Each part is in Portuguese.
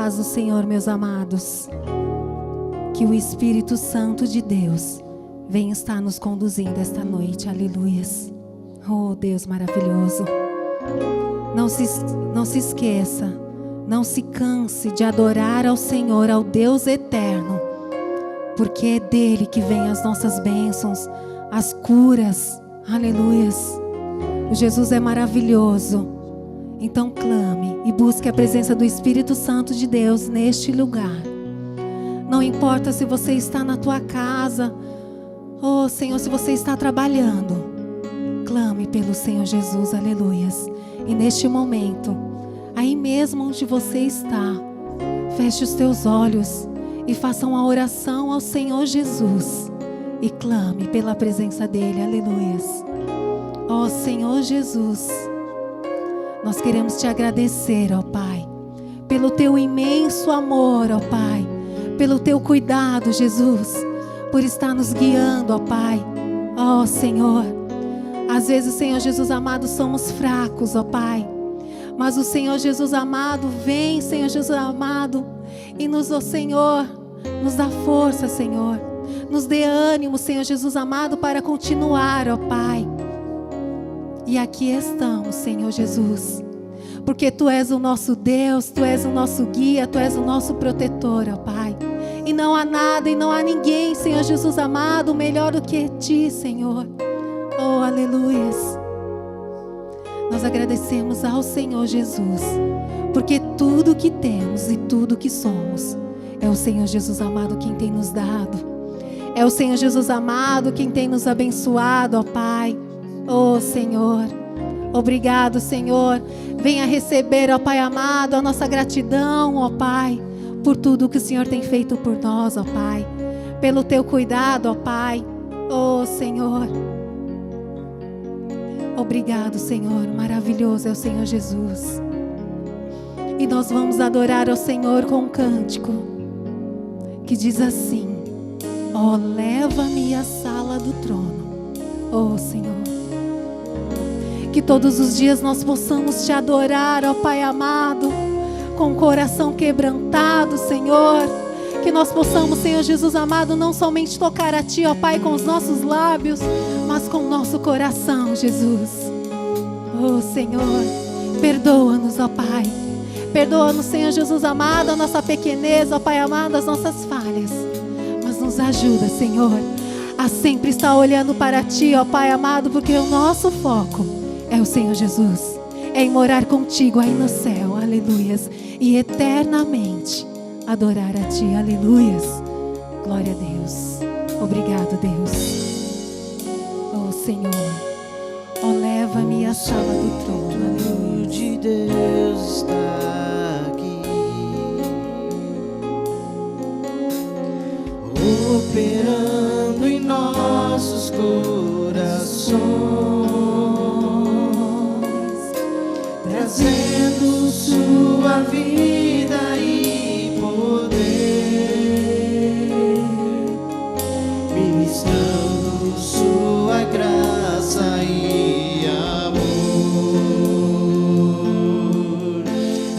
paz do Senhor, meus amados. Que o Espírito Santo de Deus venha estar nos conduzindo esta noite. Aleluias. Oh, Deus maravilhoso. Não se esqueça, não se canse de adorar ao Senhor, ao Deus eterno, porque é dele que vem as nossas bênçãos, as curas. Aleluias. O Jesus é maravilhoso. Então clame e busque a presença do Espírito Santo de Deus neste lugar. Não importa se você está na tua casa, oh Senhor, se você está trabalhando, clame pelo Senhor Jesus. Aleluias. E neste momento, aí mesmo onde você está, feche os teus olhos e faça uma oração ao Senhor Jesus e clame pela presença dele. Aleluias. Ó Senhor Jesus, nós queremos te agradecer, ó Pai, pelo teu imenso amor, ó Pai, pelo teu cuidado, Jesus, por estar nos guiando, ó Pai. Ó Senhor, às vezes, Senhor Jesus amado, somos fracos, ó Pai, mas o Senhor Jesus amado vem, Senhor Jesus amado, e nos, ó Senhor, nos dá força, Senhor, nos dê ânimo, Senhor Jesus amado, para continuar, ó Pai. E aqui estamos, Senhor Jesus, porque Tu és o nosso Deus, Tu és o nosso guia, Tu és o nosso protetor, ó Pai. E não há nada e não há ninguém, Senhor Jesus amado, melhor do que Ti, Senhor. Oh, aleluias. Nós agradecemos ao Senhor Jesus, porque tudo que temos e tudo que somos é o Senhor Jesus amado quem tem nos dado. É o Senhor Jesus amado quem tem nos abençoado, ó Pai. Oh Senhor, obrigado, Senhor. Venha receber, ó Pai amado, a nossa gratidão, ó Pai, por tudo que o Senhor tem feito por nós, ó Pai, pelo Teu cuidado, ó Pai. Oh Senhor, obrigado, Senhor. Maravilhoso é o Senhor Jesus. E nós vamos adorar ao Senhor com um cântico que diz assim: ó, leva-me à sala do trono, ó Senhor. Que todos os dias nós possamos Te adorar, ó Pai amado, com o coração quebrantado, Senhor. Que nós possamos, Senhor Jesus amado, não somente tocar a Ti, ó Pai, com os nossos lábios, mas com o nosso coração, Jesus. Oh Senhor, perdoa-nos, ó Pai. Perdoa-nos, Senhor Jesus amado, a nossa pequenez, ó Pai amado, as nossas falhas. Mas nos ajuda, Senhor, a sempre estar olhando para Ti, ó Pai amado, porque o nosso foco é o Senhor Jesus, é em morar contigo aí no céu, aleluias, e eternamente adorar a Ti, aleluias. Glória a Deus. Obrigado, Deus. Oh Senhor, oh, leva-me à sala do trono, aleluia. De Deus está aqui, operando em nossos corações, trazendo Sua vida e poder, ministrando Sua graça e amor.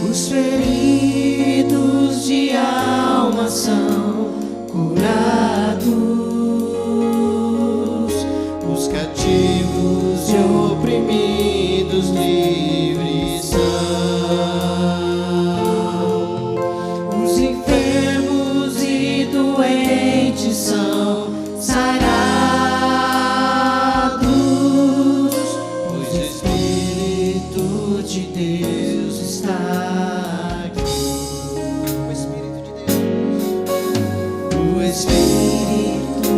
Os feridos de alma são curados, os cativos e oprimidos livres são, os enfermos e doentes são sarados, pois o Espírito de Deus está aqui. O Espírito de Deus, o Espírito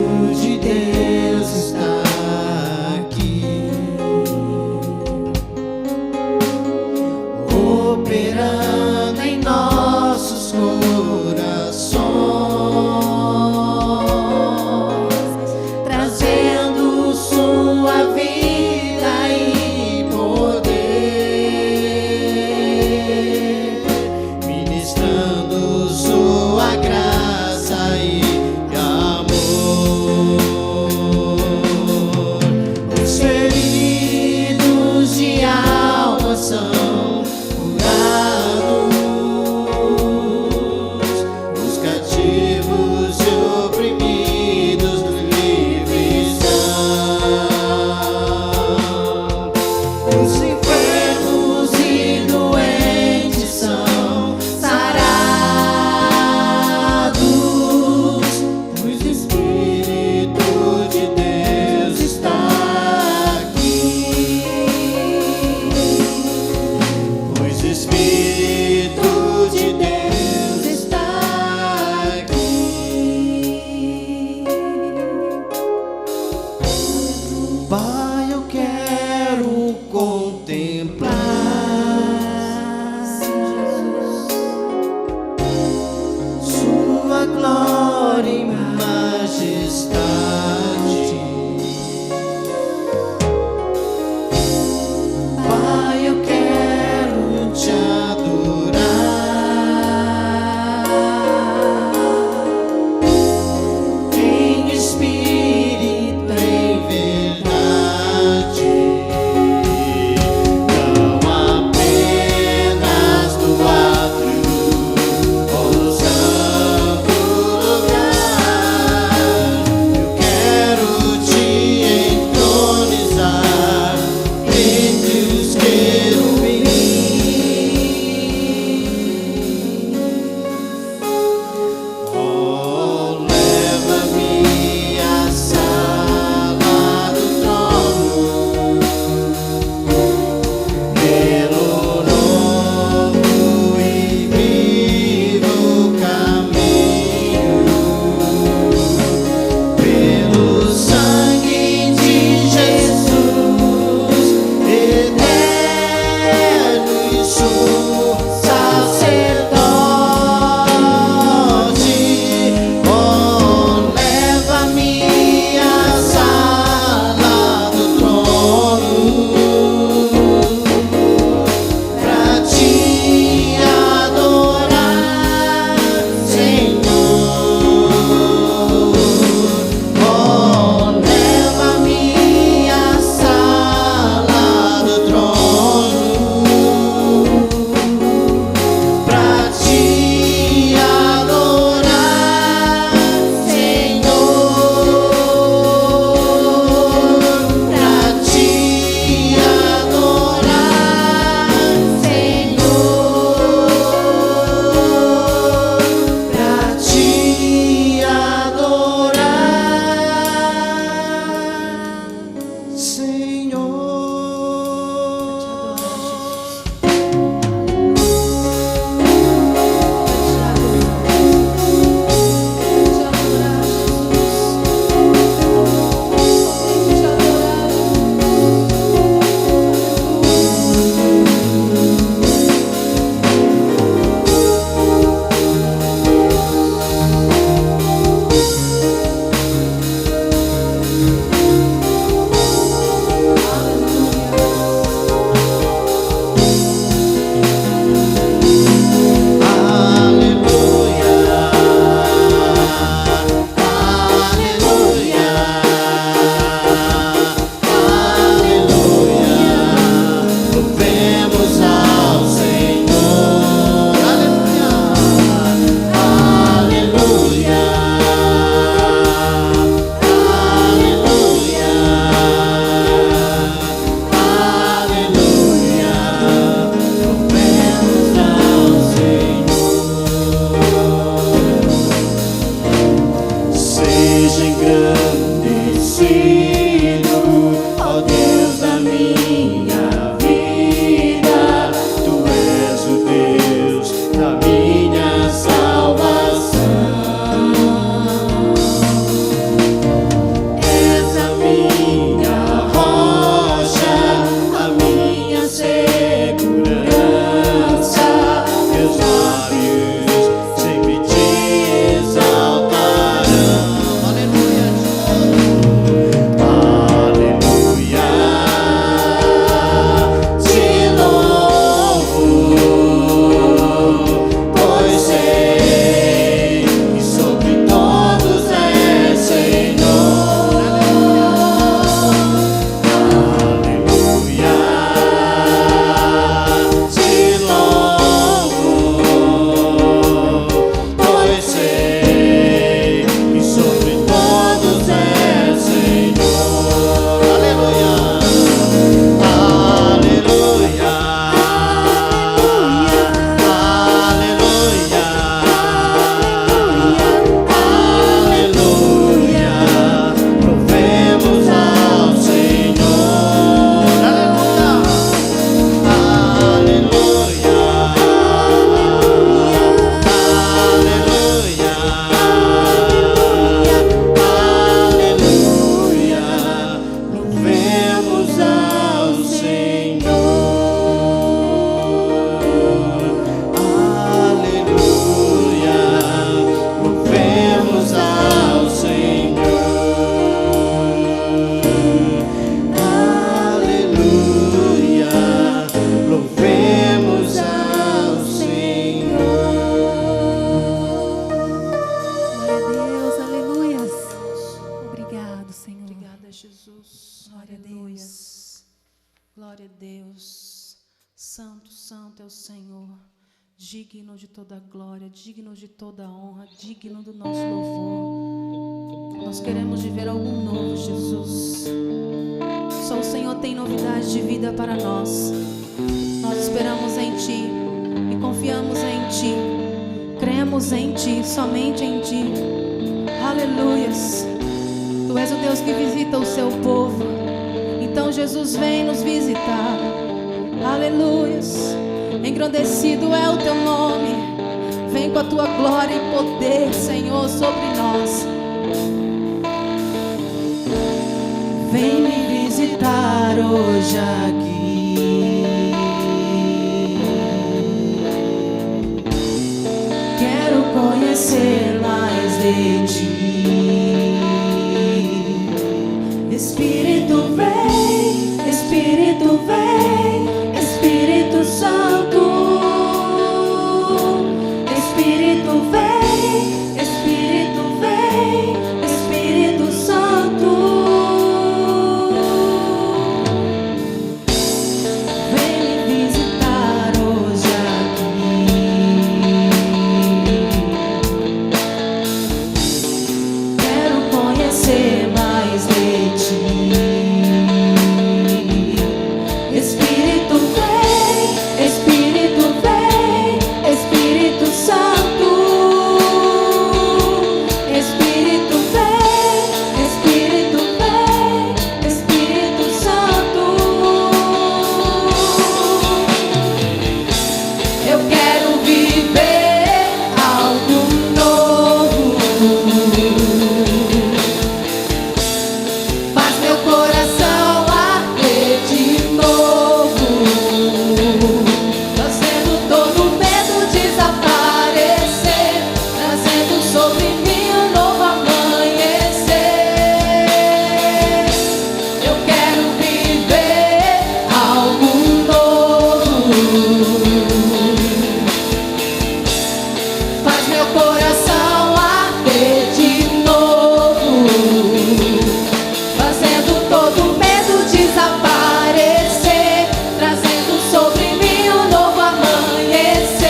Pai, eu quero te adorar em espírito, em verdade, não apenas no átrio ou no santo lugar. Eu digno de toda glória, digno de toda honra, digno do nosso louvor. Nós queremos viver algo novo, Jesus. Só o Senhor tem novidade de vida para nós. Nós esperamos em Ti e confiamos em Ti. Cremos em Ti, somente em Ti. Aleluias. Tu és o Deus que visita o seu povo. Então Jesus vem nos visitar. Aleluias. Engrandecido é o Teu nome. Vem com a Tua glória e poder, Senhor, sobre nós. Vem me visitar hoje aqui. Quero conhecer mais de Ti. Espírito vem, Espírito vem, Espírito Santo. Espírito vem, Espírito vem, Espírito Santo. Vem me visitar hoje aqui. Quero conhecer mais de Ti. Espírito vem, Espírito vem, Espírito Santo. Espírito vem, Espírito vem, Espírito Santo. Eu quero viver algo novo. Faz meu coração arder de novo, fazendo todo medo desaparecer, trazendo sobre mim um novo amanhecer. Eu quero viver algo novo. Faz meu coração arder de novo, fazendo todo medo desaparecer, trazendo sobre mim um novo amanhecer.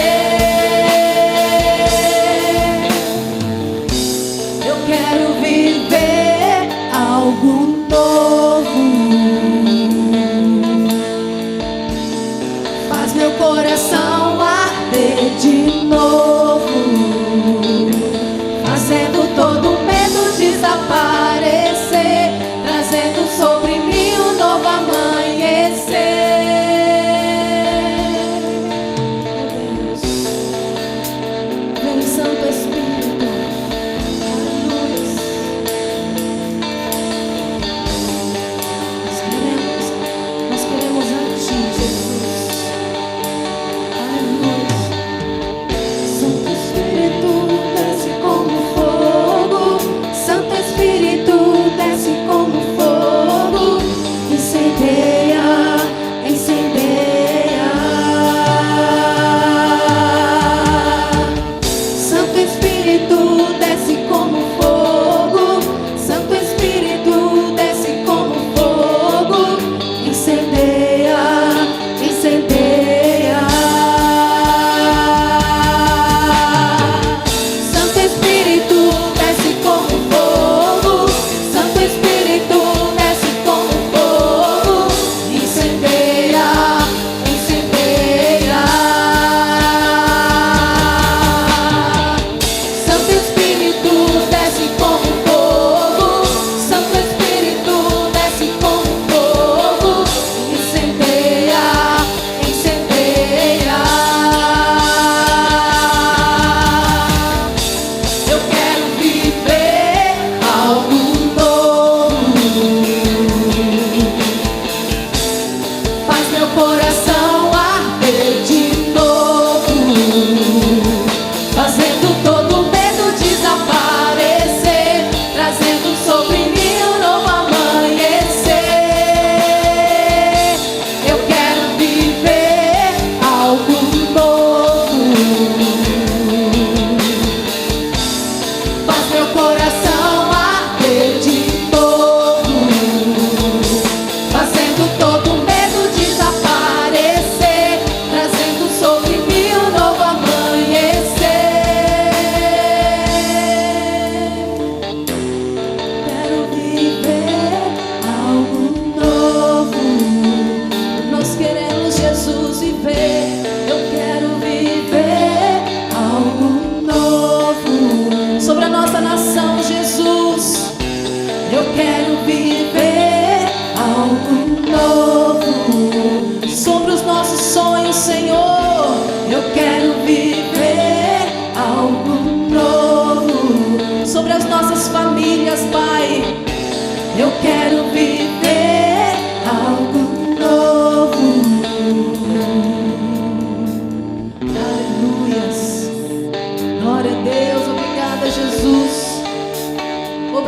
Eu quero viver algo novo. Faz meu coração arder de novo, fazendo todo medo desaparecer, trazendo sobre mim um novo amanhecer. Vem, Santo Espírito. Aleluia. Nós queremos a Ti, Jesus. Aleluia.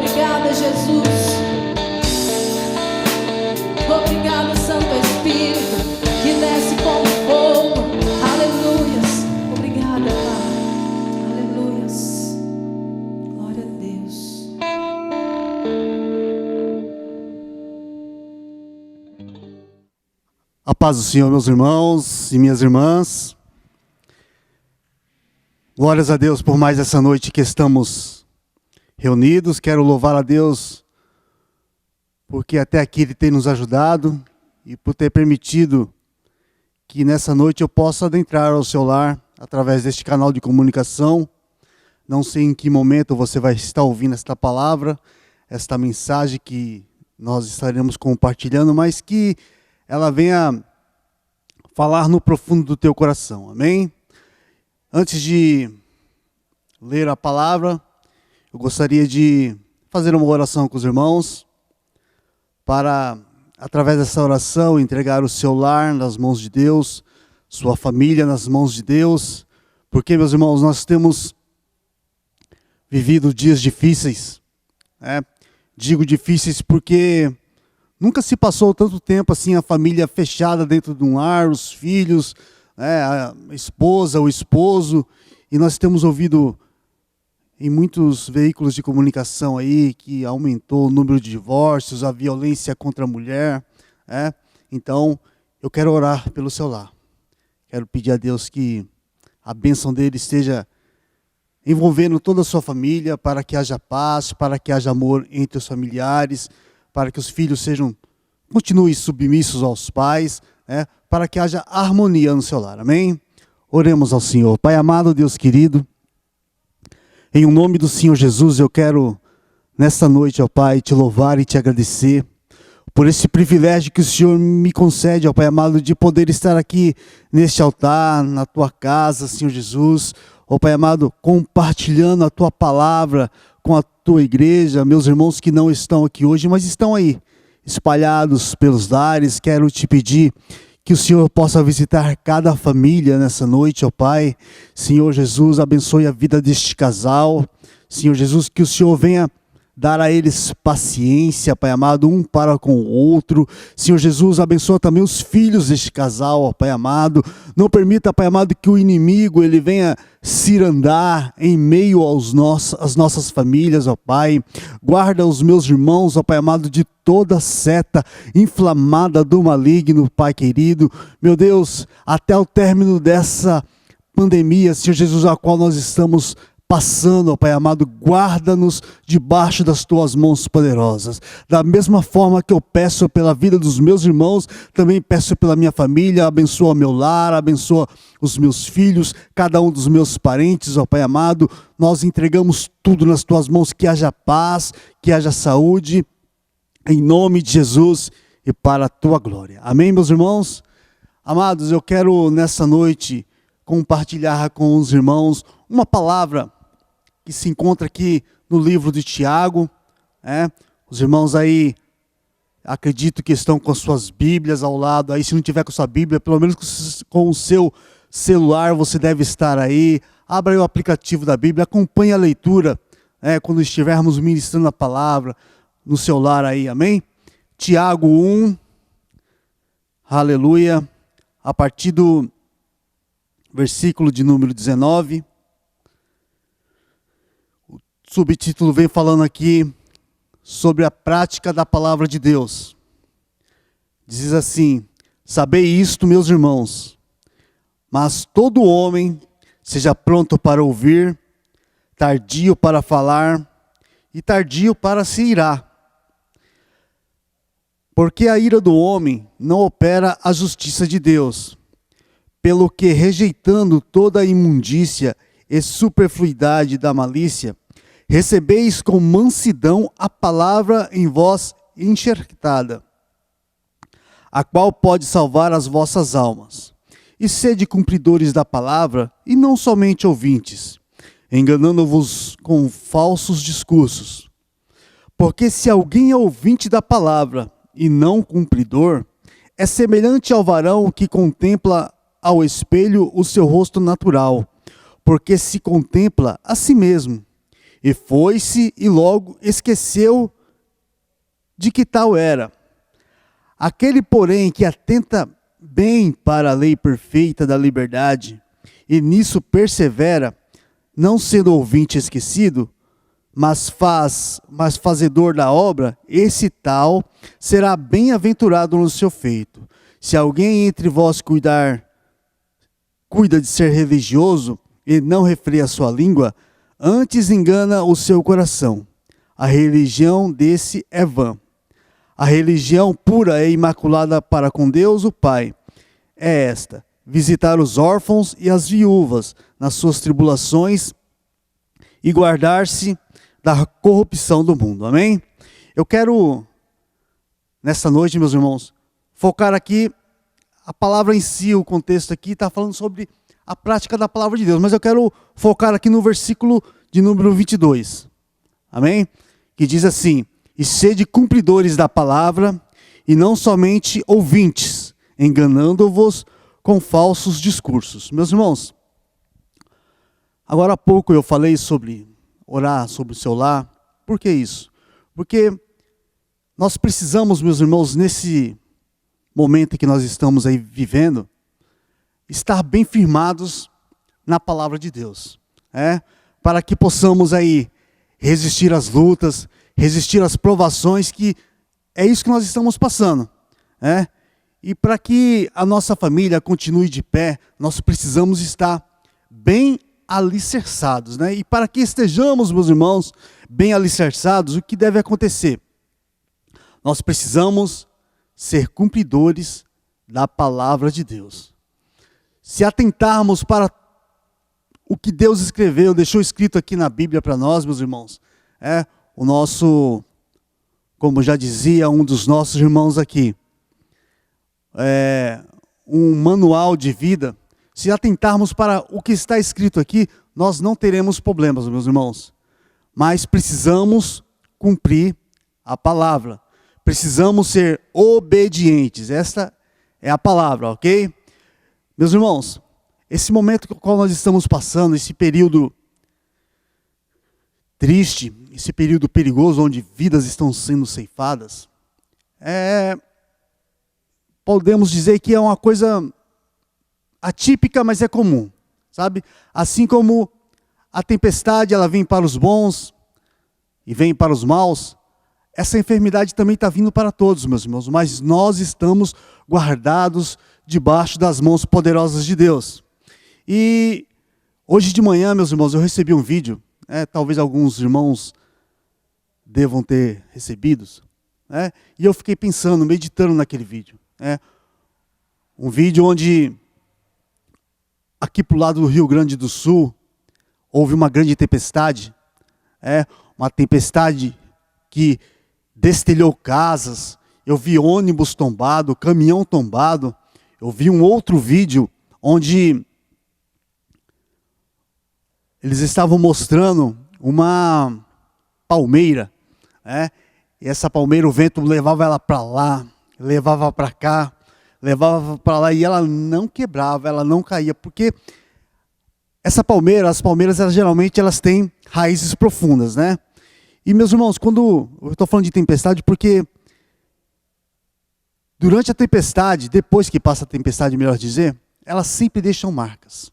Obrigada, Jesus. Obrigado, Santo Espírito, que desce como fogo. Aleluias. Obrigada, Pai. Aleluias. Glória a Deus. A paz do Senhor, meus irmãos e minhas irmãs. Glórias a Deus por mais essa noite que estamos reunidos. Quero louvar a Deus porque até aqui Ele tem nos ajudado e por ter permitido que nessa noite eu possa adentrar ao seu lar através deste canal de comunicação. Não sei em que momento você vai estar ouvindo esta palavra, esta mensagem que nós estaremos compartilhando, mas que ela venha falar no profundo do teu coração, amém? Antes de ler a palavra, eu gostaria de fazer uma oração com os irmãos, para, através dessa oração, entregar o seu lar nas mãos de Deus, sua família nas mãos de Deus, porque, meus irmãos, nós temos vivido dias difíceis, né? Digo difíceis porque nunca se passou tanto tempo assim a família fechada dentro de um lar, os filhos, né, a esposa, o esposo, e nós temos ouvido em muitos veículos de comunicação aí que aumentou o número de divórcios, a violência contra a mulher, né? Então, eu quero orar pelo seu lar. Quero pedir a Deus que a bênção dele esteja envolvendo toda a sua família, para que haja paz, para que haja amor entre os familiares, para que os filhos continuem submissos aos pais, né? Para que haja harmonia no seu lar, amém? Oremos ao Senhor. Pai amado, Deus querido, em nome do Senhor Jesus, eu quero, nesta noite, ó Pai, te louvar e te agradecer por esse privilégio que o Senhor me concede, ó Pai amado, de poder estar aqui neste altar, na tua casa, Senhor Jesus, ó Pai amado, compartilhando a tua palavra com a tua igreja, meus irmãos que não estão aqui hoje, mas estão aí, espalhados pelos lares. Quero te pedir que o Senhor possa visitar cada família nessa noite, ó Pai. Senhor Jesus, abençoe a vida deste casal. Senhor Jesus, que o Senhor venha dar a eles paciência, Pai amado, um para com o outro. Senhor Jesus, abençoa também os filhos deste casal, ó Pai amado. Não permita, Pai amado, que o inimigo ele venha cirandar em meio às nossas famílias, ó Pai. Guarda os meus irmãos, ó Pai amado, de toda seta inflamada do maligno, Pai querido. Meu Deus, até o término dessa pandemia, Senhor Jesus, a qual nós estamos passando, ó Pai amado, guarda-nos debaixo das tuas mãos poderosas. Da mesma forma que eu peço pela vida dos meus irmãos, também peço pela minha família. Abençoa meu lar, abençoa os meus filhos, cada um dos meus parentes, ó Pai amado. Nós entregamos tudo nas tuas mãos, que haja paz, que haja saúde, em nome de Jesus e para a tua glória. Amém, meus irmãos? Amados, eu quero nessa noite compartilhar com os irmãos uma palavra que se encontra aqui no livro de Tiago, Os irmãos aí, acredito que estão com suas Bíblias ao lado. Aí, se não tiver com sua Bíblia, pelo menos com o seu celular, você deve estar aí. Abra aí o aplicativo da Bíblia, acompanhe a leitura, quando estivermos ministrando a palavra no seu lar aí, amém? Tiago 1, aleluia, a partir do versículo de número 19. O subtítulo vem falando aqui sobre a prática da palavra de Deus. Diz assim: sabei isto, meus irmãos, mas todo homem seja pronto para ouvir, tardio para falar e tardio para se irar. Porque a ira do homem não opera a justiça de Deus, pelo que, rejeitando toda a imundícia e superfluidade da malícia, recebeis com mansidão a palavra em vós enxertada, a qual pode salvar as vossas almas. E sede cumpridores da palavra, e não somente ouvintes, enganando-vos com falsos discursos. Porque se alguém é ouvinte da palavra e não cumpridor, é semelhante ao varão que contempla ao espelho o seu rosto natural, porque se contempla a si mesmo, E foi-se e logo esqueceu de que tal era. Aquele, porém, que atenta bem para a lei perfeita da liberdade, e nisso persevera, não sendo ouvinte esquecido, mas fazedor da obra, esse tal será bem-aventurado no seu feito. Se alguém entre vós cuida de ser religioso e não refreia a sua língua, antes engana o seu coração. A religião desse é vã. A religião pura e imaculada para com Deus, o Pai, é esta: visitar os órfãos e as viúvas nas suas tribulações e guardar-se da corrupção do mundo. Amém? Eu quero, nessa noite, meus irmãos, focar aqui, a palavra em si, o contexto aqui está falando sobre a prática da palavra de Deus, mas eu quero focar aqui no versículo de número 22, amém? Que diz assim: e sede cumpridores da palavra, e não somente ouvintes, enganando-vos com falsos discursos. Meus irmãos, agora há pouco eu falei sobre orar sobre o seu lar. Por que isso? Porque nós precisamos, meus irmãos, nesse momento que nós estamos aí vivendo, estar bem firmados na palavra de Deus, para que possamos aí resistir às lutas, resistir às provações, que é isso que nós estamos passando, e para que a nossa família continue de pé, nós precisamos estar bem alicerçados, e para que estejamos, meus irmãos, bem alicerçados, o que deve acontecer? Nós precisamos ser cumpridores da palavra de Deus. Se atentarmos para o que Deus escreveu, deixou escrito aqui na Bíblia para nós, meus irmãos, o nosso, como já dizia um dos nossos irmãos aqui, um manual de vida. Se atentarmos para o que está escrito aqui, nós não teremos problemas, meus irmãos. Mas precisamos cumprir a palavra. Precisamos ser obedientes. Esta é a palavra, ok? Meus irmãos, esse momento com o qual nós estamos passando, esse período triste, esse período perigoso, onde vidas estão sendo ceifadas, podemos dizer que é uma coisa atípica, mas é comum, sabe? Assim como a tempestade, ela vem para os bons e vem para os maus, essa enfermidade também está vindo para todos, meus irmãos, mas nós estamos guardados debaixo das mãos poderosas de Deus. E hoje de manhã, meus irmãos, eu recebi um vídeo, talvez alguns irmãos devam ter recebidos, e eu fiquei pensando, meditando naquele vídeo. Um vídeo onde, aqui para o lado do Rio Grande do Sul, houve uma grande tempestade, uma tempestade que destelhou casas. Eu vi ônibus tombado, caminhão tombado. Eu vi um outro vídeo onde eles estavam mostrando uma palmeira, e essa palmeira, o vento levava ela para lá, levava para cá, levava para lá, e ela não quebrava, ela não caía, porque as palmeiras, geralmente elas têm raízes profundas, E, meus irmãos, quando eu estou falando de tempestade, porque durante a tempestade, depois que passa a tempestade, melhor dizer, elas sempre deixam marcas.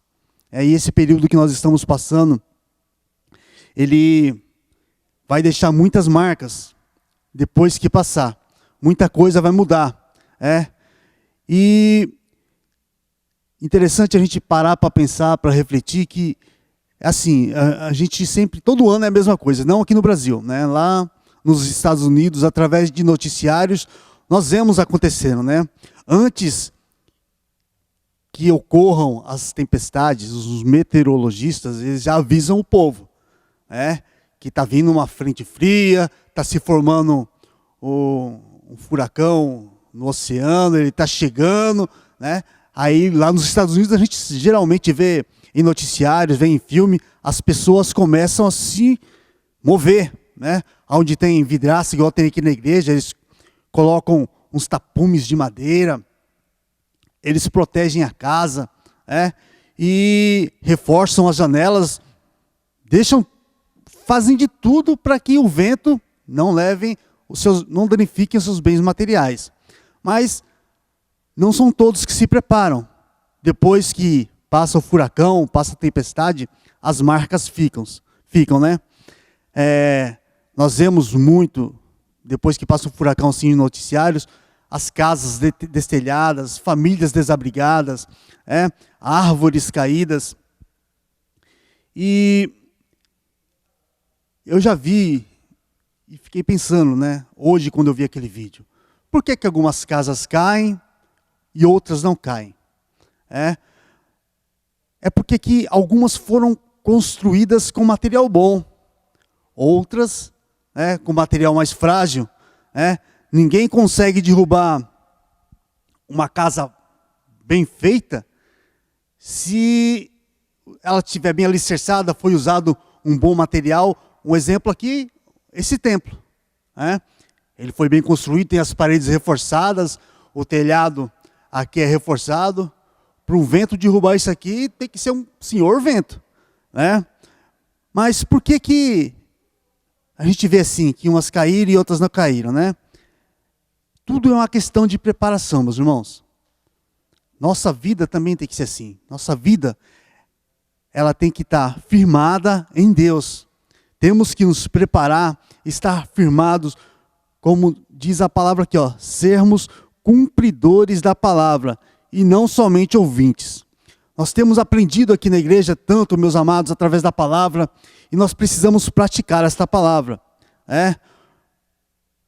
E esse período que nós estamos passando, ele vai deixar muitas marcas depois que passar. Muita coisa vai mudar. E interessante a gente parar para pensar, para refletir que, assim, a gente sempre, todo ano é a mesma coisa, não aqui no Brasil, Lá nos Estados Unidos, através de noticiários, nós vemos acontecendo, Antes que ocorram as tempestades, os meteorologistas, eles já avisam o povo, que está vindo uma frente fria, está se formando um furacão no oceano, ele está chegando, Aí lá nos Estados Unidos a gente geralmente vê em noticiários, vê em filme, as pessoas começam a se mover, Onde tem vidraça, igual tem aqui na igreja, eles colocam uns tapumes de madeira, eles protegem a casa, e reforçam as janelas, deixam fazem de tudo para que o vento não não danifique os seus bens materiais. Mas não são todos que se preparam. Depois que passa o furacão, passa a tempestade, as marcas ficam, né? Nós vemos muito, depois que passa o furacão, assim, em noticiários, as casas destelhadas, famílias desabrigadas, árvores caídas. E eu já vi e fiquei pensando, né, hoje quando eu vi aquele vídeo, por que algumas casas caem e outras não caem? É porque que algumas foram construídas com material bom, outras com material mais frágil. Ninguém consegue derrubar uma casa bem feita se ela estiver bem alicerçada, foi usado um bom material. Um exemplo aqui, esse templo. Ele foi bem construído, tem as paredes reforçadas, o telhado aqui é reforçado. Para um vento derrubar isso aqui, tem que ser um senhor vento. Mas por que a gente vê assim, que umas caíram e outras não caíram, né? Tudo é uma questão de preparação, meus irmãos. Nossa vida também tem que ser assim. Nossa vida, ela tem que estar firmada em Deus. Temos que nos preparar, estar firmados, como diz a palavra aqui, sermos cumpridores da palavra e não somente ouvintes. Nós temos aprendido aqui na igreja tanto, meus amados, através da palavra, e nós precisamos praticar esta palavra.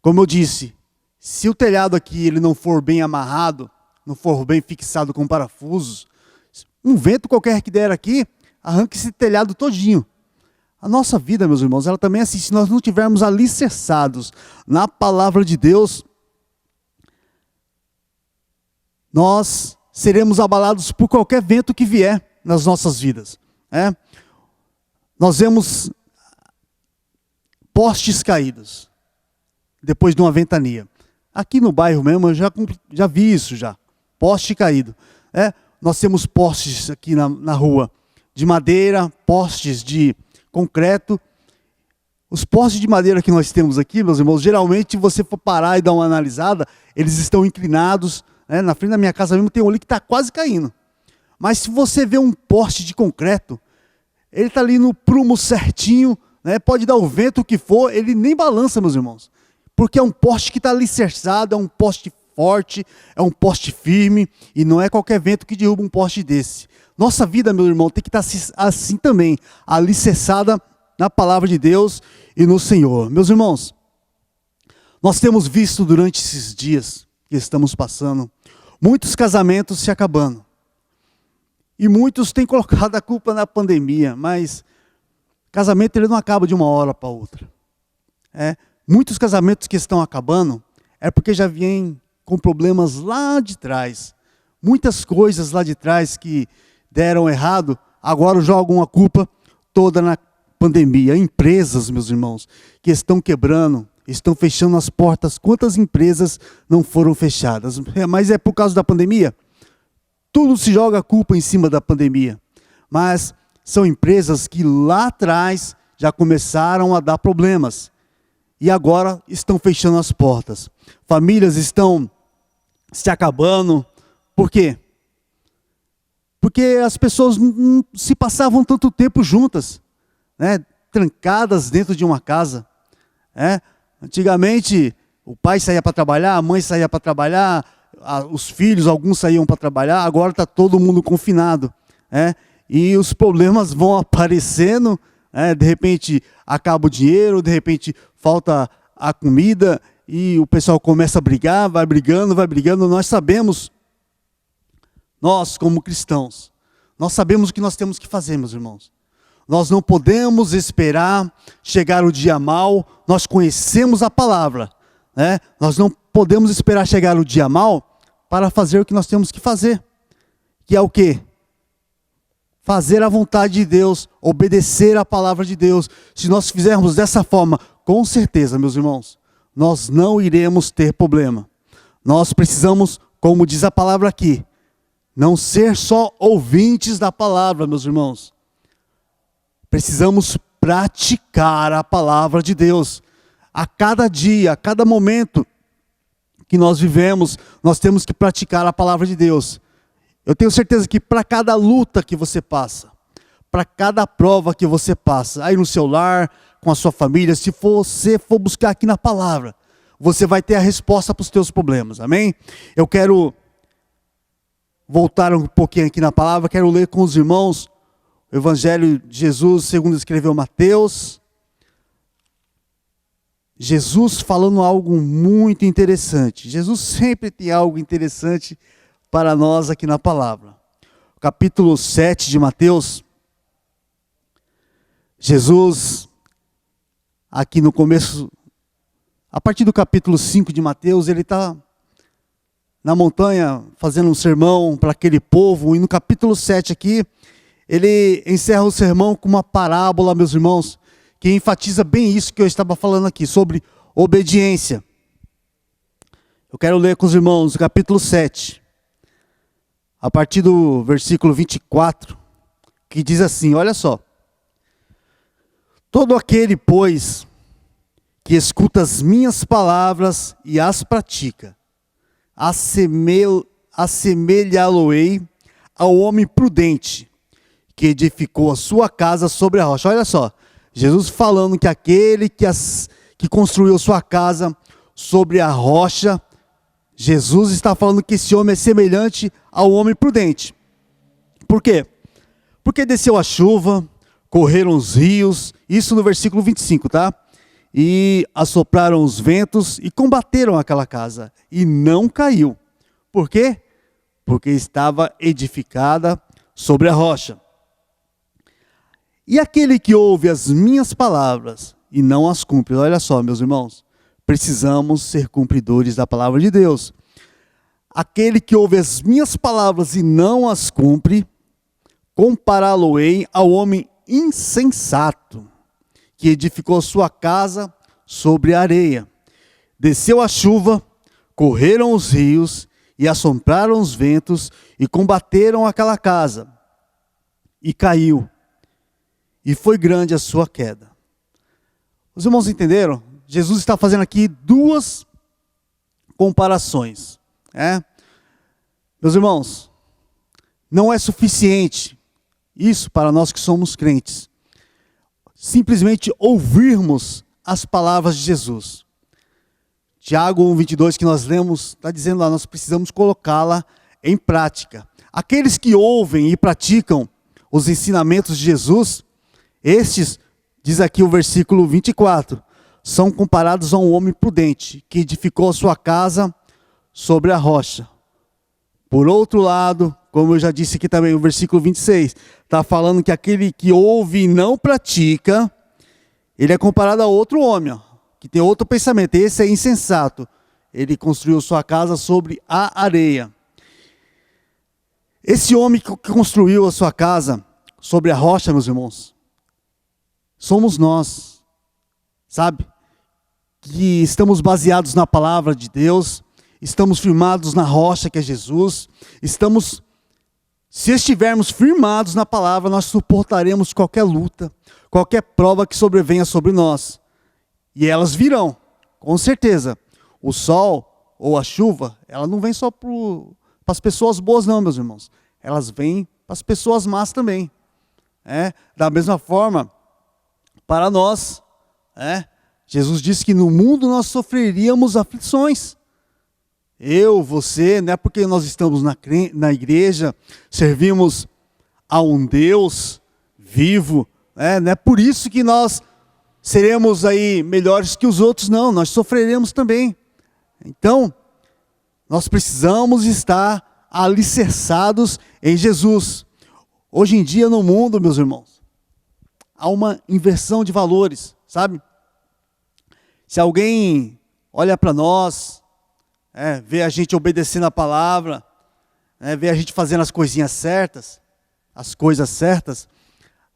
Como eu disse, se o telhado aqui ele não for bem amarrado, não for bem fixado com parafusos, um vento qualquer que der aqui, arranca esse telhado todinho. A nossa vida, meus irmãos, ela também é assim, se nós não tivermos alicerçados na palavra de Deus, nós seremos abalados por qualquer vento que vier nas nossas vidas. Nós vemos postes caídos, depois de uma ventania. Aqui no bairro mesmo, eu já vi isso já, poste caído. Nós temos postes aqui na rua, de madeira, postes de concreto. Os postes de madeira que nós temos aqui, meus irmãos, geralmente, se você for parar e dar uma analisada, eles estão inclinados. Na frente da minha casa mesmo tem um ali que está quase caindo. Mas se você vê um poste de concreto, ele está ali no prumo certinho, pode dar o vento que for, ele nem balança, meus irmãos. Porque é um poste que está alicerçado, é um poste forte, é um poste firme, e não é qualquer vento que derruba um poste desse. Nossa vida, meu irmão, tem que estar assim também, alicerçada na palavra de Deus e no Senhor. Meus irmãos, nós temos visto durante esses dias que estamos passando, muitos casamentos se acabando. E muitos têm colocado a culpa na pandemia, mas casamento ele não acaba de uma hora para outra. Muitos casamentos que estão acabando é porque já vêm com problemas lá de trás. Muitas coisas lá de trás que deram errado, agora jogam a culpa toda na pandemia. Empresas, meus irmãos, que estão quebrando, estão fechando as portas. Quantas empresas não foram fechadas? Mas é por causa da pandemia? Tudo se joga a culpa em cima da pandemia. Mas são empresas que lá atrás já começaram a dar problemas. E agora estão fechando as portas. Famílias estão se acabando. Por quê? Porque as pessoas não se passavam tanto tempo juntas, trancadas dentro de uma casa. Antigamente, o pai saía para trabalhar, a mãe saía para trabalhar, os filhos, alguns saíam para trabalhar, agora está todo mundo confinado. E os problemas vão aparecendo, de repente acaba o dinheiro, de repente falta a comida, e o pessoal começa a brigar, vai brigando. Nós sabemos, nós como cristãos, nós sabemos o que nós temos que fazer, meus irmãos. Nós não podemos esperar chegar o dia mau, nós conhecemos a palavra. Nós não podemos esperar chegar o dia mau para fazer o que nós temos que fazer. Que é o quê? Fazer a vontade de Deus, obedecer a palavra de Deus. Se nós fizermos dessa forma, com certeza, meus irmãos, nós não iremos ter problema. Nós precisamos, como diz a palavra aqui, não ser só ouvintes da palavra, meus irmãos. Precisamos praticar a palavra de Deus. A cada dia, a cada momento que nós vivemos, nós temos que praticar a palavra de Deus. Eu tenho certeza que para cada luta que você passa, para cada prova que você passa, aí no seu lar, com a sua família, se você for buscar aqui na palavra, você vai ter a resposta para os teus problemas, amém? Eu quero voltar um pouquinho aqui na palavra, quero ler com os irmãos o Evangelho de Jesus, segundo escreveu Mateus. Jesus falando algo muito interessante. Jesus sempre tem algo interessante para nós aqui na palavra. Capítulo 7 de Mateus. Jesus, aqui no começo, a partir do capítulo 5 de Mateus, ele está na montanha fazendo um sermão para aquele povo. E no capítulo 7 aqui, ele encerra o sermão com uma parábola, meus irmãos, que enfatiza bem isso que eu estava falando aqui, sobre obediência. Eu quero ler com os irmãos o capítulo 7, a partir do versículo 24, que diz assim, olha só. Todo aquele, pois, que escuta as minhas palavras e as pratica, assemelhá-lo-ei ao homem prudente, que edificou a sua casa sobre a rocha. Olha só, Jesus falando que aquele que construiu sua casa sobre a rocha, Jesus está falando que esse homem é semelhante ao homem prudente. Por quê? Porque desceu a chuva, correram os rios, isso no versículo 25, tá? E assopraram os ventos e combateram aquela casa, e não caiu. Por quê? Porque estava edificada sobre a rocha. E aquele que ouve as minhas palavras e não as cumpre, olha só, meus irmãos, precisamos ser cumpridores da palavra de Deus. Aquele que ouve as minhas palavras e não as cumpre, compará-lo-ei ao homem insensato, que edificou sua casa sobre a areia. Desceu a chuva, correram os rios e assombraram os ventos e combateram aquela casa. E caiu. E foi grande a sua queda. Os irmãos entenderam? Jesus está fazendo aqui duas comparações. Meus irmãos, não é suficiente isso para nós que somos crentes. Simplesmente ouvirmos as palavras de Jesus. Tiago 1:22 que nós lemos, está dizendo lá, nós precisamos colocá-la em prática. Aqueles que ouvem e praticam os ensinamentos de Jesus, estes, diz aqui o versículo 24, são comparados a um homem prudente, que edificou a sua casa sobre a rocha. Por outro lado, como eu já disse aqui também, o versículo 26, está falando que aquele que ouve e não pratica, ele é comparado a outro homem, que tem outro pensamento. Esse é insensato. Ele construiu sua casa sobre a areia. Esse homem que construiu a sua casa sobre a rocha, meus irmãos, somos nós, sabe? Que estamos baseados na palavra de Deus, estamos firmados na rocha que é Jesus, se estivermos firmados na palavra, nós suportaremos qualquer luta, qualquer prova que sobrevenha sobre nós. E elas virão, com certeza. O sol ou a chuva, ela não vem só para as pessoas boas não, meus irmãos. Elas vêm para as pessoas más também. Da mesma forma, para nós, Jesus disse que no mundo nós sofreríamos aflições. Eu, você, não é porque nós estamos na igreja, servimos a um Deus vivo, não é por isso que nós seremos aí melhores que os outros, não, nós sofreremos também. Então, nós precisamos estar alicerçados em Jesus. Hoje em dia no mundo, meus irmãos, há uma inversão de valores, sabe? Se alguém olha para nós, vê a gente obedecendo a palavra, vê a gente fazendo as coisinhas certas, as coisas certas,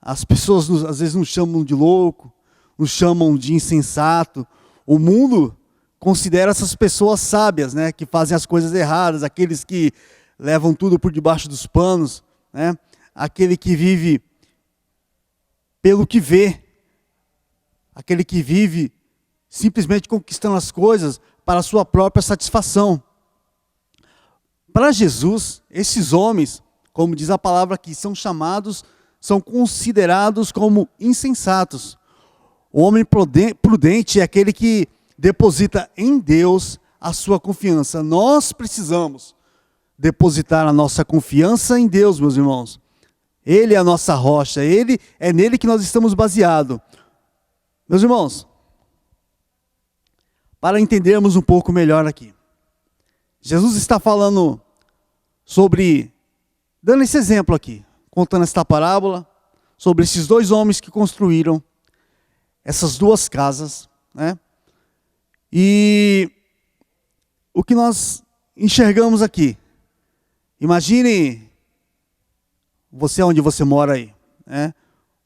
as pessoas às vezes nos chamam de louco, nos chamam de insensato. O mundo considera essas pessoas sábias, que fazem as coisas erradas, aqueles que levam tudo por debaixo dos panos, aquele que vive pelo que vê, aquele que vive simplesmente conquistando as coisas para a sua própria satisfação. Para Jesus, esses homens, como diz a palavra aqui, são considerados como insensatos. O homem prudente é aquele que deposita em Deus a sua confiança. Nós precisamos depositar a nossa confiança em Deus, meus irmãos. Ele é a nossa rocha, é nele que nós estamos baseados. Meus irmãos, para entendermos um pouco melhor aqui, Jesus está falando dando esse exemplo aqui, contando esta parábola, sobre esses dois homens que construíram essas duas casas, né? E o que nós enxergamos aqui, imagine você onde você mora aí, né?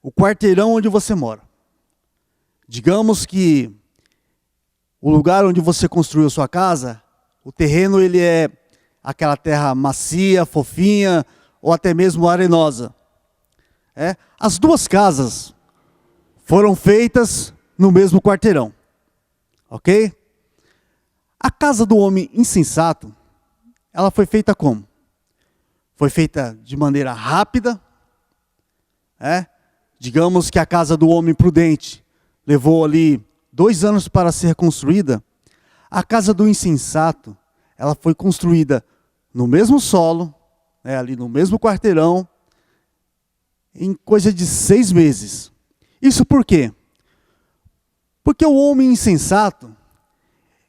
O quarteirão onde você mora. Digamos que o lugar onde você construiu sua casa, o terreno ele é aquela terra macia, fofinha, ou até mesmo arenosa. As duas casas foram feitas no mesmo quarteirão, ok? A casa do homem insensato, ela foi feita como? Foi feita de maneira rápida. Digamos que a casa do homem prudente levou ali 2 anos para ser construída. A casa do insensato, ela foi construída no mesmo solo, ali no mesmo quarteirão, em coisa de 6 meses. Isso por quê? Porque o homem insensato,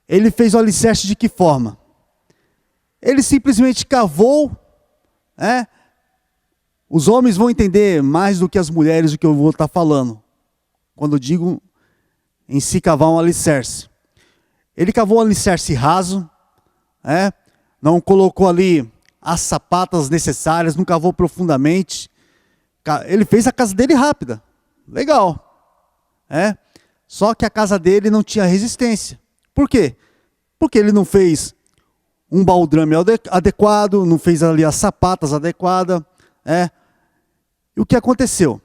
ele fez o alicerce de que forma? Ele simplesmente cavou, Os homens vão entender mais do que as mulheres o que eu vou estar falando, quando eu digo em si cavar um alicerce. Ele cavou um alicerce raso, não colocou ali as sapatas necessárias, não cavou profundamente. Ele fez a casa dele rápida, legal. Só que a casa dele não tinha resistência. Por quê? Porque ele não fez um baldrame adequado, não fez ali as sapatas adequadas. E o que aconteceu?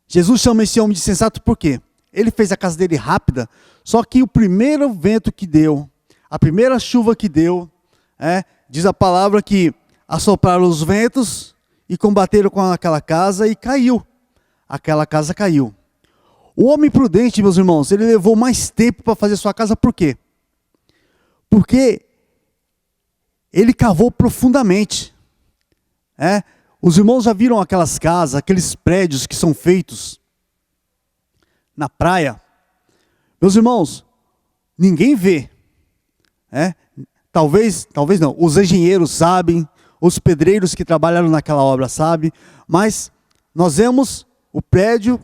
Jesus chama esse homem de sensato por quê? Ele fez a casa dele rápida, só que o primeiro vento que deu, a primeira chuva que deu, diz a palavra que assopraram os ventos e combateram com aquela casa e caiu. Aquela casa caiu. O homem prudente, meus irmãos, ele levou mais tempo para fazer sua casa, por quê? Porque ele cavou profundamente. Os irmãos já viram aquelas casas, aqueles prédios que são feitos na praia? Meus irmãos, ninguém vê. Talvez não, os engenheiros sabem, os pedreiros que trabalharam naquela obra sabem, mas nós vemos o prédio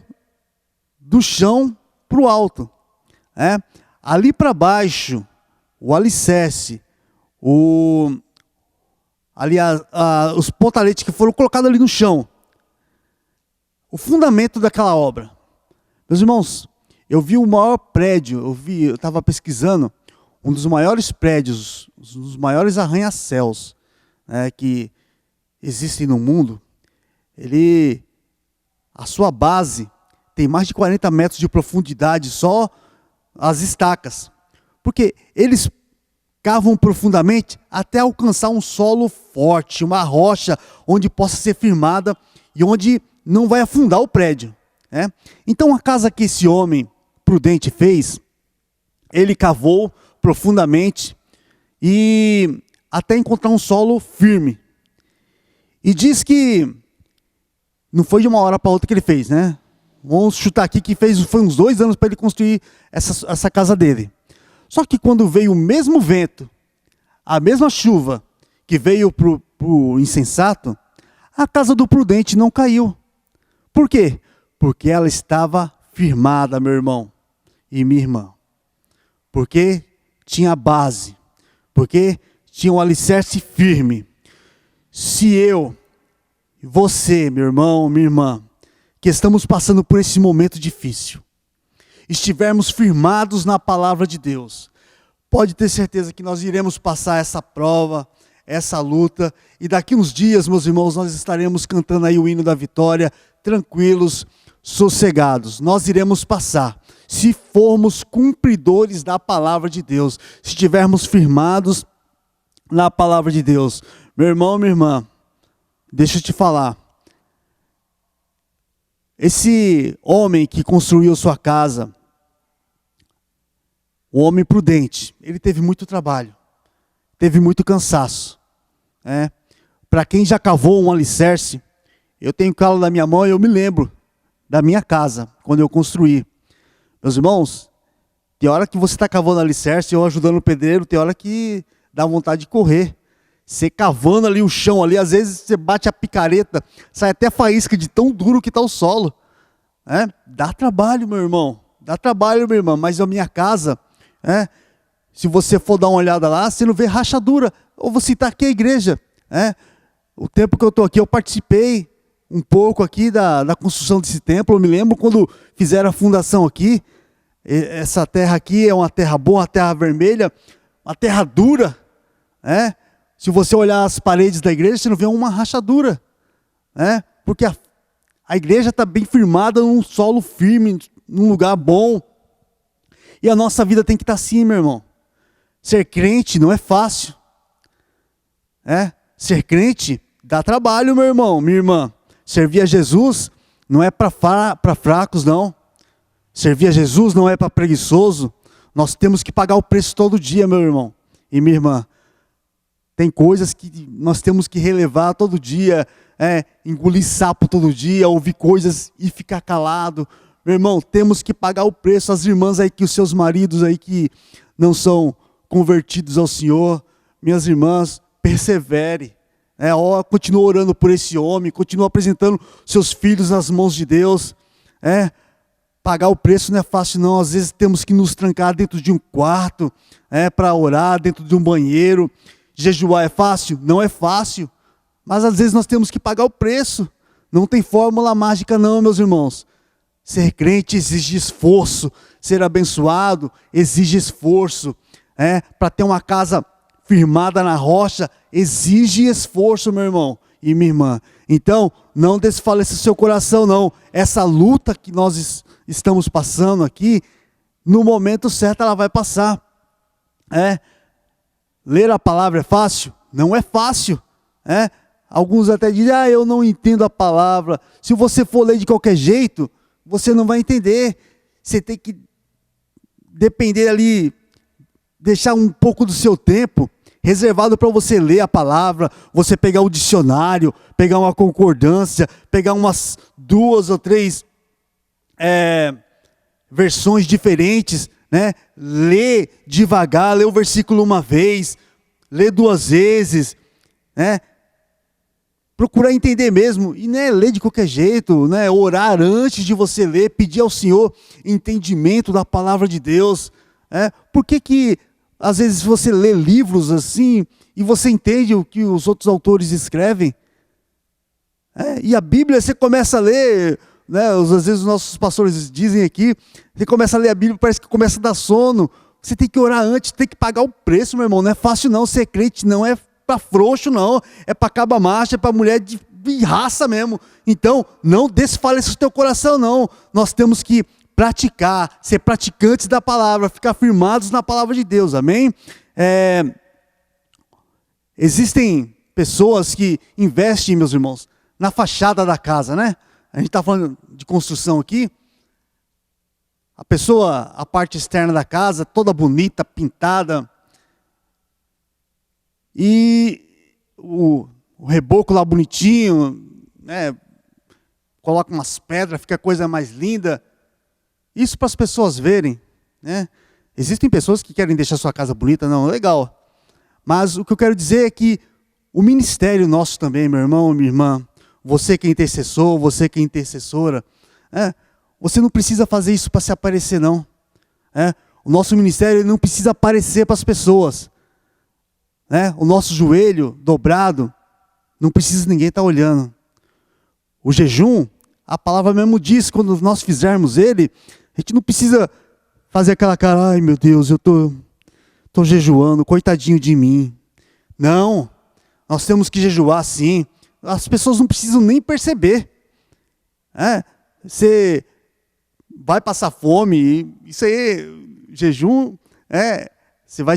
do chão para o alto. Ali para baixo, o alicerce, os pontaletes que foram colocados ali no chão, o fundamento daquela obra. Meus irmãos, eu vi o maior prédio, eu estava pesquisando, um dos maiores prédios, um dos maiores arranha-céus que existem no mundo. A sua base tem mais de 40 metros de profundidade, só as estacas. Porque eles cavam profundamente até alcançar um solo forte, uma rocha onde possa ser firmada e onde não vai afundar o prédio. Então a casa que esse homem prudente fez, ele cavou profundamente e até encontrar um solo firme. E diz que não foi de uma hora para outra que ele fez, Vamos chutar aqui que foi uns 2 anos para ele construir essa casa dele. Só que quando veio o mesmo vento, a mesma chuva que veio para o insensato, a casa do prudente não caiu. Por quê? Porque ela estava firmada, meu irmão e minha irmã. Porque tinha base. Porque tinha um alicerce firme. Se eu, você, meu irmão, minha irmã, que estamos passando por esse momento difícil, estivermos firmados na palavra de Deus, pode ter certeza que nós iremos passar essa prova, essa luta, e daqui uns dias, meus irmãos, nós estaremos cantando aí o hino da vitória, tranquilos, sossegados. Nós iremos passar. Se formos cumpridores da palavra de Deus, se estivermos firmados na palavra de Deus. Meu irmão, minha irmã, deixa eu te falar. Esse homem que construiu sua casa, um homem prudente, ele teve muito trabalho, teve muito cansaço. Para quem já cavou um alicerce, eu tenho calo na minha mão e eu me lembro da minha casa, quando eu construí. Meus irmãos, tem hora que você está cavando alicerce, eu ajudando o pedreiro, tem hora que dá vontade de correr. Você cavando ali o chão, ali, às vezes você bate a picareta, sai até faísca de tão duro que está o solo. Dá trabalho, meu irmão, dá trabalho, minha irmã, mas a minha casa, se você for dar uma olhada lá, você não vê rachadura. Ou você está aqui a igreja. O tempo que eu estou aqui, eu participei um pouco aqui da construção desse templo. Eu me lembro quando fizeram a fundação aqui. Essa terra aqui é uma terra boa, uma terra vermelha, uma terra dura. Se você olhar as paredes da igreja, você não vê uma rachadura. Porque a igreja está bem firmada num solo firme, num lugar bom. E a nossa vida tem que estar assim, meu irmão. Ser crente não é fácil. Ser crente dá trabalho, meu irmão, minha irmã. Servir a Jesus não é para fracos, não. Servir a Jesus não é para preguiçoso. Nós temos que pagar o preço todo dia, meu irmão e minha irmã. Tem coisas que nós temos que relevar todo dia, engolir sapo todo dia, ouvir coisas e ficar calado. Meu irmão, temos que pagar o preço. As irmãs aí, que os seus maridos aí que não são convertidos ao Senhor, minhas irmãs, persevere. Continua orando por esse homem, continua apresentando seus filhos nas mãos de Deus. Pagar o preço não é fácil não. Às vezes temos que nos trancar dentro de um quarto, para orar, dentro de um banheiro. Jejuar é fácil? Não é fácil. Mas às vezes nós temos que pagar o preço. Não tem fórmula mágica não, meus irmãos. Ser crente exige esforço. Ser abençoado exige esforço. Para ter uma casa firmada na rocha, exige esforço, meu irmão e minha irmã. Então, não desfaleça seu coração, não. Essa luta que nós estamos passando aqui, no momento certo ela vai passar. Ler a palavra é fácil? Não é fácil. Alguns até dizem, eu não entendo a palavra. Se você for ler de qualquer jeito, você não vai entender. Você tem que depender ali, deixar um pouco do seu tempo reservado para você ler a palavra, você pegar o dicionário, pegar uma concordância, pegar umas 2 ou 3 versões diferentes, ler devagar, ler o versículo uma vez, ler 2 vezes, procurar entender mesmo, e não é ler de qualquer jeito, orar antes de você ler, pedir ao Senhor entendimento da palavra de Deus. Por que às vezes você lê livros assim, e você entende o que os outros autores escrevem? E a Bíblia, você começa a ler, às vezes os nossos pastores dizem aqui, você começa a ler a Bíblia, parece que começa a dar sono. Você tem que orar antes, tem que pagar o preço, meu irmão. Não é fácil não, ser crente não é para frouxo não, é para caba macho, é para mulher de raça mesmo. Então, não desfaleça o teu coração não. Nós temos que praticar, ser praticantes da palavra, ficar firmados na palavra de Deus, amém? Existem pessoas que investem, meus irmãos, na fachada da casa, A gente está falando de construção aqui. A pessoa, a parte externa da casa, toda bonita, pintada. E o reboco lá bonitinho, coloca umas pedras, fica a coisa mais linda. Isso para as pessoas verem, Existem pessoas que querem deixar sua casa bonita, não, legal. Mas o que eu quero dizer é que o ministério nosso também, meu irmão, minha irmã, você que é intercessor, você que é intercessora, você não precisa fazer isso para se aparecer, não. O nosso ministério não precisa aparecer para as pessoas. O nosso joelho dobrado, não precisa ninguém estar olhando. O jejum, a palavra mesmo diz, quando nós fizermos ele, a gente não precisa fazer aquela cara, ai meu Deus, eu tô jejuando, coitadinho de mim. Não, nós temos que jejuar sim. As pessoas não precisam nem perceber. Você vai passar fome, isso aí, jejum, você vai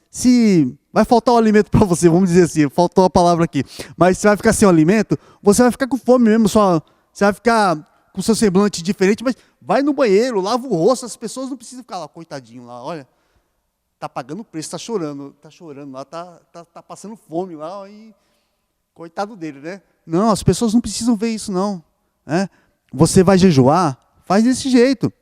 se vai faltar o alimento para você, vamos dizer assim, faltou a palavra aqui, mas você vai ficar sem o alimento, você vai ficar com fome mesmo, você vai ficar com seu semblante diferente, mas vai no banheiro, lava o rosto, as pessoas não precisam ficar lá, coitadinho lá, olha, tá pagando preço, tá chorando lá, tá passando fome lá, e coitado dele, né? Não, as pessoas não precisam ver isso não, né? Você vai jejuar, faz desse jeito,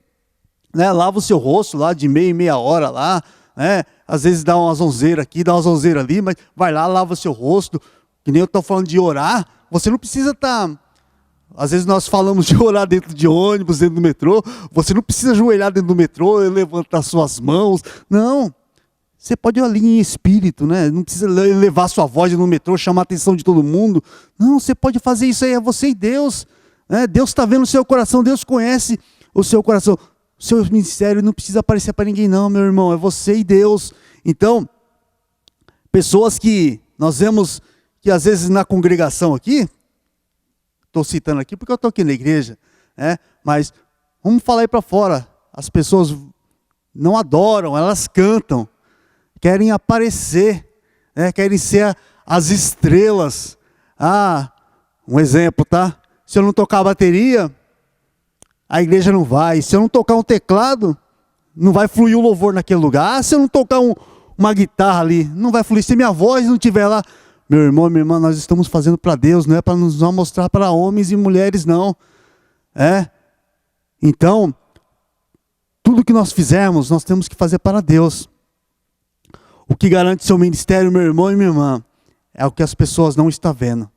né? Lava o seu rosto lá de meia em meia hora lá, né? Às vezes dá uma zonzeira aqui, dá uma zonzeira ali, mas vai lá, lava o seu rosto, que nem eu estou falando de orar, você não precisa estar... Às vezes nós falamos de orar dentro de ônibus, dentro do metrô, você não precisa ajoelhar dentro do metrô e levantar suas mãos, não. Você pode ir ali em espírito, né? Não precisa levar sua voz no metrô, chamar a atenção de todo mundo. Não, você pode fazer isso aí, é você e Deus. Né? Deus está vendo o seu coração, Deus conhece o seu coração. O seu ministério não precisa aparecer para ninguém não, meu irmão, é você e Deus. Então, pessoas que nós vemos que às vezes na congregação aqui, estou citando aqui porque eu estou aqui na igreja, né? Mas vamos falar aí para fora, as pessoas não adoram, elas cantam, querem aparecer, né? Querem ser as estrelas. Um exemplo, tá? Se eu não tocar a bateria, a igreja não vai. Se eu não tocar um teclado, não vai fluir o louvor naquele lugar. Se eu não tocar uma guitarra ali, não vai fluir. Se minha voz não estiver lá, meu irmão, minha irmã, nós estamos fazendo para Deus, não é para nos mostrar para homens e mulheres, não. Então, tudo que nós fizermos, nós temos que fazer para Deus. O que garante seu ministério, meu irmão e minha irmã, é o que as pessoas não estão vendo.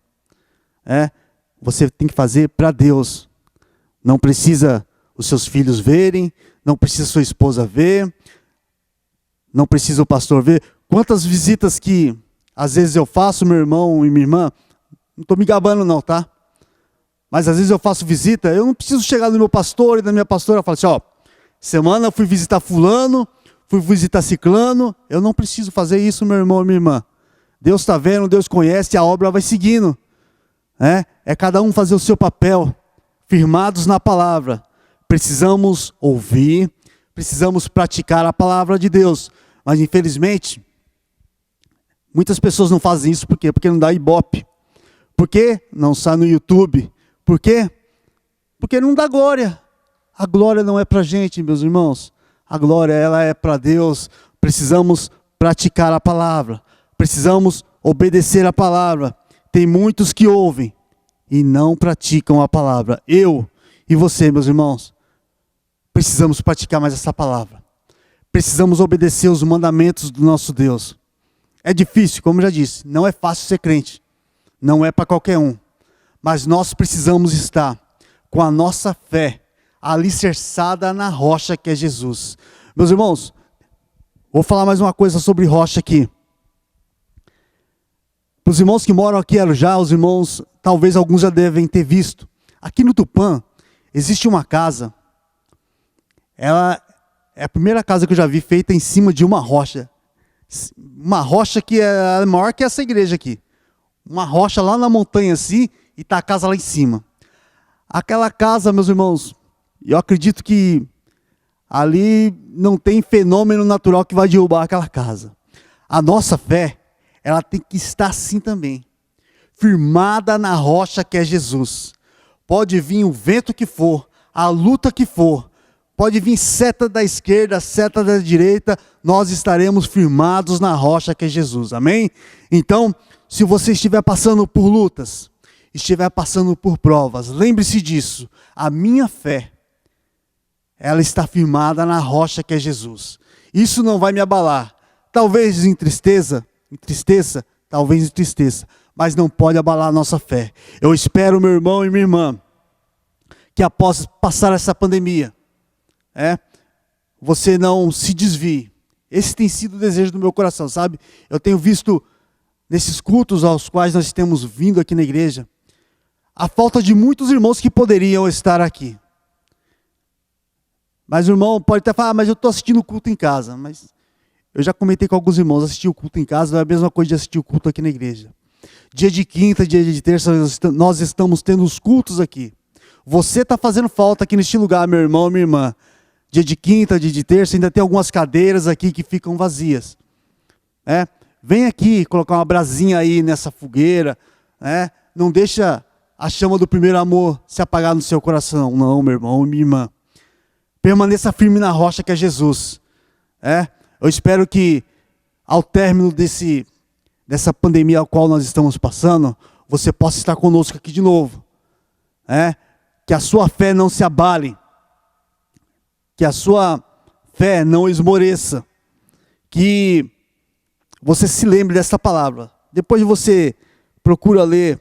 Você tem que fazer para Deus. Não precisa os seus filhos verem, não precisa sua esposa ver, não precisa o pastor ver. Quantas visitas que às vezes eu faço, meu irmão e minha irmã, não estou me gabando não, tá? Mas às vezes eu faço visita, eu não preciso chegar no meu pastor e da minha pastora e falar assim, semana eu fui visitar fulano, fui visitar ciclano, eu não preciso fazer isso, meu irmão e minha irmã. Deus está vendo, Deus conhece, a obra vai seguindo. É cada um fazer o seu papel, firmados na palavra. Precisamos ouvir, precisamos praticar a palavra de Deus. Mas infelizmente, muitas pessoas não fazem isso, por quê? Porque não dá ibope. Por quê? Não sai no YouTube. Por quê? Porque não dá glória. A glória não é para a gente, meus irmãos. A glória, ela é para Deus. Precisamos praticar a palavra. Precisamos obedecer a palavra. Tem muitos que ouvem e não praticam a palavra. Eu e você, meus irmãos, precisamos praticar mais essa palavra. Precisamos obedecer os mandamentos do nosso Deus. É difícil, como eu já disse, não é fácil ser crente. Não é para qualquer um. Mas nós precisamos estar com a nossa fé alicerçada na rocha que é Jesus. Meus irmãos, vou falar mais uma coisa sobre rocha aqui. Para os irmãos que moram aqui em Arujá, os irmãos, talvez alguns já devem ter visto. Aqui no Tupã, existe uma casa. Ela é a primeira casa que eu já vi feita em cima de uma rocha. Uma rocha que é maior que essa igreja aqui. Uma rocha lá na montanha assim, e está a casa lá em cima. Aquela casa, meus irmãos, eu acredito que ali não tem fenômeno natural que vai derrubar aquela casa. A nossa fé, ela tem que estar assim também, firmada na rocha que é Jesus. Pode vir o vento que for, a luta que for, pode vir seta da esquerda, seta da direita, nós estaremos firmados na rocha que é Jesus, amém? Então, se você estiver passando por lutas, estiver passando por provas, lembre-se disso, a minha fé, ela está firmada na rocha que é Jesus. Isso não vai me abalar, talvez entristeça, talvez entristeça, mas não pode abalar a nossa fé. Eu espero, meu irmão e minha irmã, que após passar essa pandemia, você não se desvie. Esse tem sido o desejo do meu coração, sabe? Eu tenho visto nesses cultos aos quais nós temos vindo aqui na igreja, a falta de muitos irmãos que poderiam estar aqui. Mas o irmão pode até falar, mas eu estou assistindo o culto em casa. Mas eu já comentei com alguns irmãos, assistir o culto em casa não é a mesma coisa de assistir o culto aqui na igreja. Dia de quinta, dia de terça, nós estamos tendo os cultos aqui. Você está fazendo falta aqui neste lugar, meu irmão, minha irmã. Dia de quinta, dia de terça, ainda tem algumas cadeiras aqui que ficam vazias. Vem aqui colocar uma brasinha aí nessa fogueira. Não deixa a chama do primeiro amor se apagar no seu coração. Não, meu irmão, minha irmã. Permaneça firme na rocha que é Jesus. Eu espero que ao término dessa pandemia a qual nós estamos passando, você possa estar conosco aqui de novo. Que a sua fé não se abale. Que a sua fé não esmoreça. Que você se lembre dessa palavra. Depois você procura ler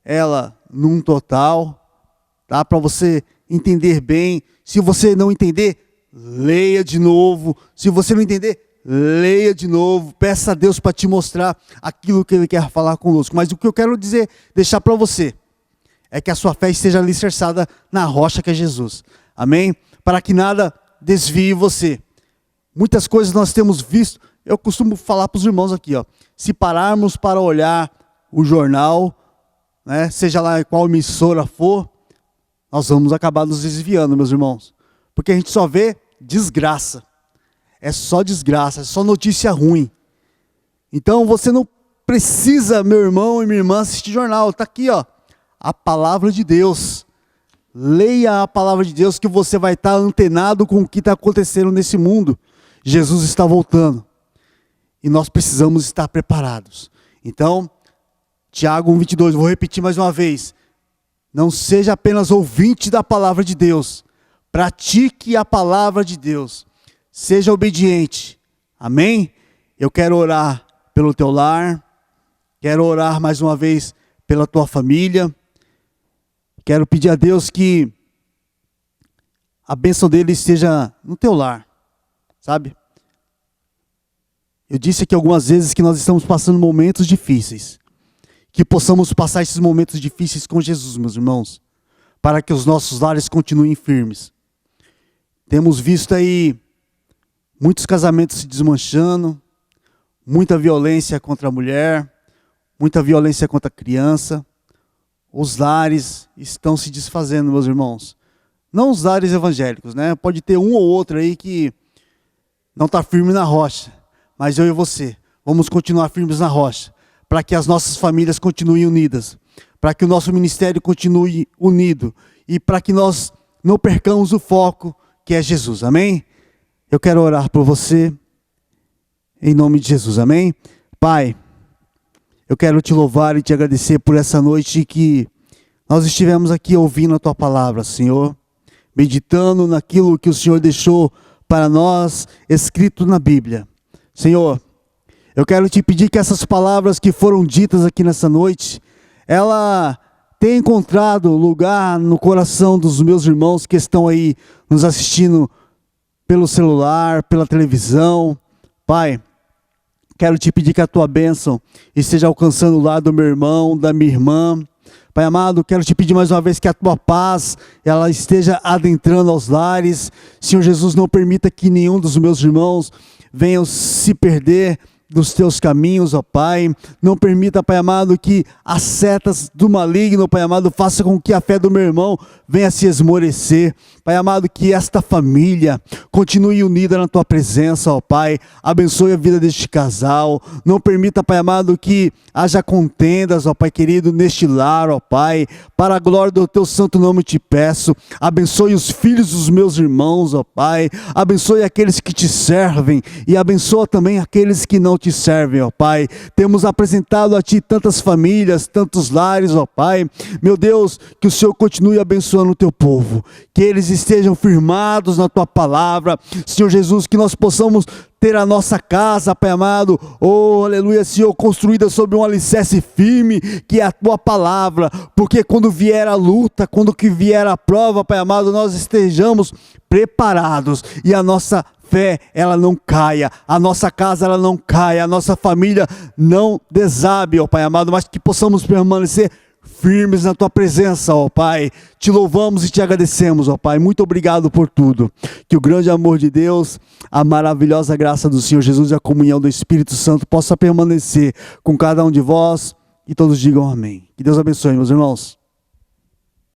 ela num total, tá? Para você entender bem. Se você não entender, leia de novo. Se você não entender, leia de novo. Peça a Deus para te mostrar aquilo que Ele quer falar conosco. Mas o que eu quero dizer, deixar para você, é que a sua fé esteja alicerçada na rocha que é Jesus. Amém? Para que nada desvie você. Muitas coisas nós temos visto. Eu costumo falar para os irmãos aqui, se pararmos para olhar o jornal, seja lá qual emissora for, nós vamos acabar nos desviando, meus irmãos. Porque a gente só vê desgraça. É só desgraça, é só notícia ruim. Então você não precisa, meu irmão e minha irmã, assistir jornal. Está aqui, a palavra de Deus. Leia a palavra de Deus que você vai estar antenado com o que está acontecendo nesse mundo. Jesus está voltando. E nós precisamos estar preparados. Então, Tiago 1:22, vou repetir mais uma vez. Não seja apenas ouvinte da palavra de Deus. Pratique a palavra de Deus. Seja obediente. Amém? Eu quero orar pelo teu lar. Quero orar mais uma vez pela tua família. Quero pedir a Deus que a bênção dele esteja no teu lar. Sabe? Eu disse aqui algumas vezes que nós estamos passando momentos difíceis. Que possamos passar esses momentos difíceis com Jesus, meus irmãos. Para que os nossos lares continuem firmes. Temos visto aí muitos casamentos se desmanchando. Muita violência contra a mulher. Muita violência contra a criança. Os lares estão se desfazendo, meus irmãos. Não os lares evangélicos, Pode ter um ou outro aí que não está firme na rocha. Mas eu e você, vamos continuar firmes na rocha. Para que as nossas famílias continuem unidas. Para que o nosso ministério continue unido. E para que nós não percamos o foco que é Jesus. Amém? Eu quero orar por você. Em nome de Jesus. Amém? Pai, eu quero te louvar e te agradecer por essa noite que nós estivemos aqui ouvindo a tua palavra, Senhor. Meditando naquilo que o Senhor deixou para nós escrito na Bíblia. Senhor, eu quero te pedir que essas palavras que foram ditas aqui nessa noite, ela tenha encontrado lugar no coração dos meus irmãos que estão aí nos assistindo pelo celular, pela televisão. Pai, quero te pedir que a tua bênção esteja alcançando o lado do meu irmão, da minha irmã. Pai amado, quero te pedir mais uma vez que a tua paz, ela esteja adentrando aos lares. Senhor Jesus, não permita que nenhum dos meus irmãos venham se perder dos teus caminhos, ó Pai. Não permita, Pai amado, que as setas do maligno, Pai amado, faça com que a fé do meu irmão venha se esmorecer. Pai amado, que esta família continue unida na tua presença, ó Pai. Abençoe a vida deste casal. Não permita, Pai amado, que haja contendas, ó Pai querido, neste lar, ó Pai. Para a glória do teu santo nome te peço. Abençoe os filhos dos meus irmãos, ó Pai. Abençoe aqueles que te servem e abençoa também aqueles que não te servem, ó Pai. Temos apresentado a Ti tantas famílias, tantos lares, ó Pai. Meu Deus, que o Senhor continue abençoando o Teu povo. Que eles estejam firmados na Tua palavra. Senhor Jesus, que nós possamos ter a nossa casa, Pai amado, oh, aleluia, Senhor, construída sobre um alicerce firme, que é a Tua palavra, porque quando vier a luta, quando que vier a prova, Pai amado, nós estejamos preparados, e a nossa fé, ela não caia, a nossa casa, ela não caia, a nossa família não desabe, ó Pai amado, mas que possamos permanecer firmes na tua presença, ó Pai. Te louvamos e te agradecemos, ó Pai. Muito obrigado por tudo. Que o grande amor de Deus, a maravilhosa graça do Senhor Jesus e a comunhão do Espírito Santo possa permanecer com cada um de vós e todos digam amém. Que Deus abençoe, meus irmãos.